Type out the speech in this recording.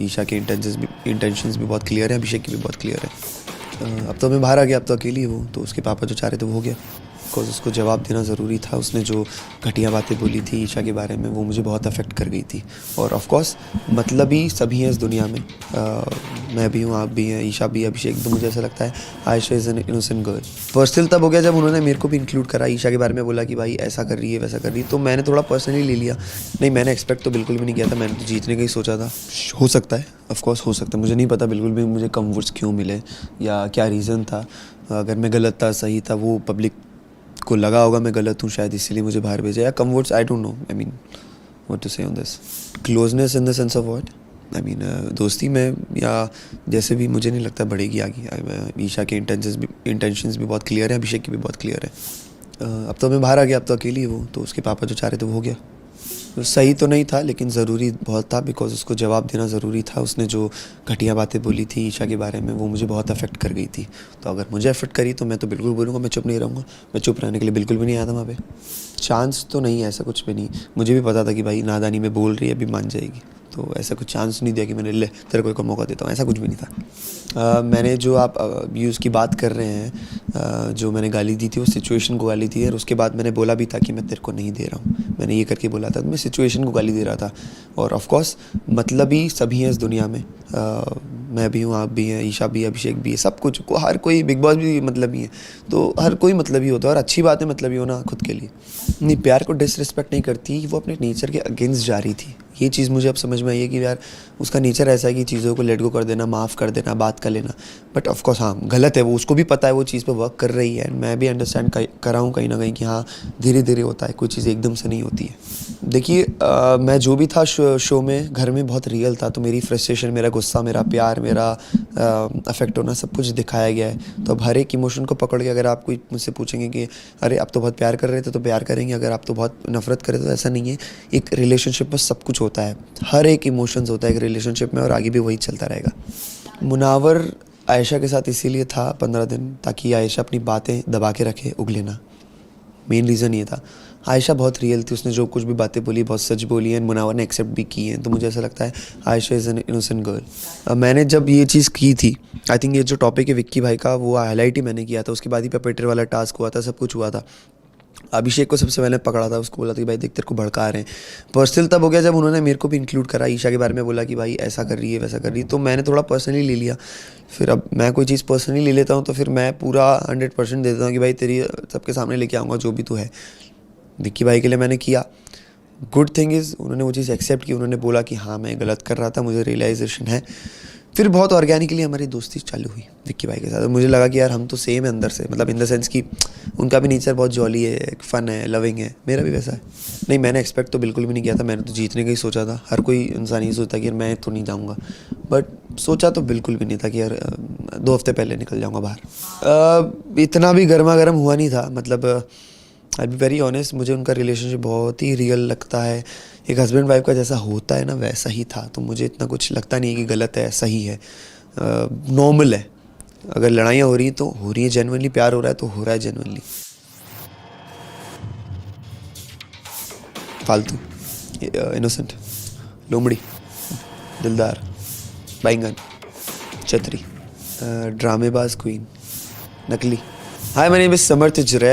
ईशा के इंटेंशंस भी बहुत क्लियर है, अभिषेक की भी बहुत क्लियर है। अब तो मैं बाहर आ गया, अब तो अकेली हूँ, तो उसके पापा जो चाह रहे थे वो हो गया। बिकॉज उसको जवाब देना ज़रूरी था। उसने जो घटिया बातें बोली थी ईशा के बारे में, वो मुझे बहुत अफेक्ट कर गई थी। और ऑफ कोर्स मतलब ही सभी हैं इस दुनिया में। मैं भी हूँ, आप भी हैं, ईशा भी, अभिषेक। तो मुझे ऐसा लगता है Ayesha is an innocent girl. Personal तब हो गया जब उन्होंने मेरे को भी इंक्लूड करा, ईशा के बारे में बोला कि भाई ऐसा कर रही है, वैसा कर रही है। तो मैंने थोड़ा पर्सनली ले लिया। नहीं, मैंने एक्सपेक्ट तो बिल्कुल भी नहीं किया था, मैंने तो जीतने का ही सोचा था। हो सकता है, ऑफ कोर्स हो सकता है, मुझे नहीं पता बिल्कुल भी मुझे कम वोट्स क्यों मिले या क्या रीज़न था। अगर मैं गलत था, सही था, वो पब्लिक को लगा होगा मैं गलत हूँ शायद, इसीलिए मुझे बाहर भेजा, या कम votes, I don't know. I mean what to say on this. Closeness in the sense of what? I mean दोस्ती में या जैसे भी, मुझे नहीं लगता बढ़ेगी आगे। ईशा के इंटेंशंस भी बहुत क्लियर है, अभिषेक की भी बहुत क्लियर है। अब तो मैं बाहर आ गया, अब तो अकेली हूँ, तो उसके पापा जो चाह रहे थे वो हो गया। तो सही तो नहीं था, लेकिन ज़रूरी बहुत था, बिकॉज उसको जवाब देना ज़रूरी था। उसने जो घटिया बातें बोली थी ईशा के बारे में, वो मुझे बहुत अफेक्ट कर गई थी। तो अगर मुझे अफेक्ट करी तो मैं तो बिल्कुल बोलूँगा, मैं चुप नहीं रहूँगा। मैं चुप रहने के लिए बिल्कुल भी नहीं आया था वहाँ पे। चांस तो नहीं है, ऐसा कुछ भी नहीं। मुझे भी पता था कि भाई नादानी में बोल रही है, अभी मान जाएगी, तो ऐसा कुछ चांस नहीं दिया कि मैंने ले तेरे को एक और मौका देता हूँ, ऐसा कुछ भी नहीं था। मैंने जो आप व्यूज़ की बात कर रहे हैं, जो मैंने गाली दी थी वो सिचुएशन को गाली दी है। और उसके बाद मैंने बोला भी था कि मैं तेरे को नहीं दे रहा हूँ, मैंने ये करके बोला था, तो मैं सिचुएशन को गाली दे रहा था। और ऑफ कोर्स मतलब ही सभी हैं इस दुनिया में। मैं भी हूँ, आप भी हैं, ईशा भी, अभिषेक भी है, सब कुछ को, हर कोई, बिग बॉस भी मतलब ही है। तो हर कोई मतलब ही होता है, और अच्छी बात है मतलब ही होना खुद के लिए। नहीं, प्यार को डिसरिस्पेक्ट नहीं करती, वो अपने नेचर के अगेंस्ट जा रही थी। ये चीज़ मुझे अब समझ में आई है कि यार उसका नेचर ऐसा है कि चीज़ों को लेट गो कर देना, माफ़ कर देना, बात कर लेना। बट ऑफ कोर्स हाँ, गलत है वो, उसको भी पता है वो चीज़ पे वर्क कर रही है। मैं भी अंडरस्टैंड कर रहा हूँ कहीं ना कहीं कि हाँ, धीरे धीरे होता है, कोई चीज़ एकदम से नहीं होती है। देखिए, मैं जो भी था शो में, घर में बहुत रियल था। तो मेरी फ्रस्ट्रेशन, मेरा गुस्सा, मेरा प्यार, मेरा अफेक्ट होना, सब कुछ दिखाया गया है। तो अब हर एक इमोशन को पकड़ के अगर आप कोई मुझसे पूछेंगे कि अरे आप तो बहुत प्यार कर रहे थे, तो प्यार करेंगे। अगर आप तो बहुत नफरत करें, तो ऐसा नहीं है। एक रिलेशनशिप में सब कुछ होता है, हर एक इमोशंस होता है एक रिलेशनशिप में, और आगे भी वही चलता रहेगा। मुनावर आयशा के साथ इसीलिए था 15 दिन, ताकि आयशा अपनी बातें दबा के रखे, उगले ना। मेन रीज़न ये था। आयशा बहुत रियल थी, उसने जो कुछ भी बातें बोली बहुत सच बोली हैं, मुनावर ने एक्सेप्ट भी की हैं। तो मुझे ऐसा लगता है Ayesha is an innocent girl. मैंने जब ये चीज़ की थी, आई थिंक ये जो टॉपिक है विक्की भाई का, वो हाईलाइट ही मैंने किया था। उसके बाद ही पेपेटर वाला टास्क हुआ था, सब कुछ हुआ था। अभिषेक को सबसे पहले पकड़ा था, उसको बोला था कि भाई देख तेरे को भड़का रहे हैं। पर्सनल तब हो गया जब उन्होंने मेरे को भी इंक्लूड करा, ईशा के बारे में बोला कि भाई ऐसा कर रही है, वैसा कर रही है। तो मैंने थोड़ा पर्सनली ले लिया। फिर अब मैं कोई चीज़ पर्सनली ले लेता हूँ तो फिर मैं पूरा 100% दे देता हूँ कि भाई तेरी सबके सामने लेके आऊँगा जो भी तू है। विक्की भाई के लिए मैंने किया। गुड थिंग इज़ उन्होंने वो चीज़ एक्सेप्ट की, उन्होंने बोला कि हाँ मैं गलत कर रहा था, मुझे रियलाइजेशन है। फिर बहुत ऑर्गेनिकली हमारी दोस्ती चालू हुई विक्की भाई के साथ। मुझे लगा कि यार हम तो सेम है अंदर से, मतलब इन द सेंस कि उनका भी नेचर बहुत जॉली है, फ़न है, लविंग है, मेरा भी वैसा है। नहीं, मैंने एक्सपेक्ट तो बिल्कुल भी नहीं किया था, मैंने तो जीतने का ही सोचा था। हर कोई इंसान ये सोचता कि यार मैं तो नहीं जाऊँगा, बट सोचा तो बिल्कुल भी नहीं था कि यार 2 हफ्ते पहले निकल जाऊँगा बाहर। इतना भी गर्मा गर्म हुआ नहीं था, मतलब आई बी वेरी ऑनेस्ट, मुझे उनका रिलेशनशिप बहुत ही रियल लगता है। एक हस्बैंड वाइफ का जैसा होता है ना, वैसा ही था। तो मुझे इतना कुछ लगता नहीं है कि गलत है, सही है, नॉर्मल है। अगर लड़ाइयाँ हो रही हैं तो हो रही है जेन्युइनली, प्यार हो रहा है तो हो रहा है जेन्युइनली। फालतू, इनोसेंट, लोमड़ी, दिलदार, बैंगन, छतरी, ड्रामेबाज क्वीन, नकली। हाय, my name is Samarth Jarnail.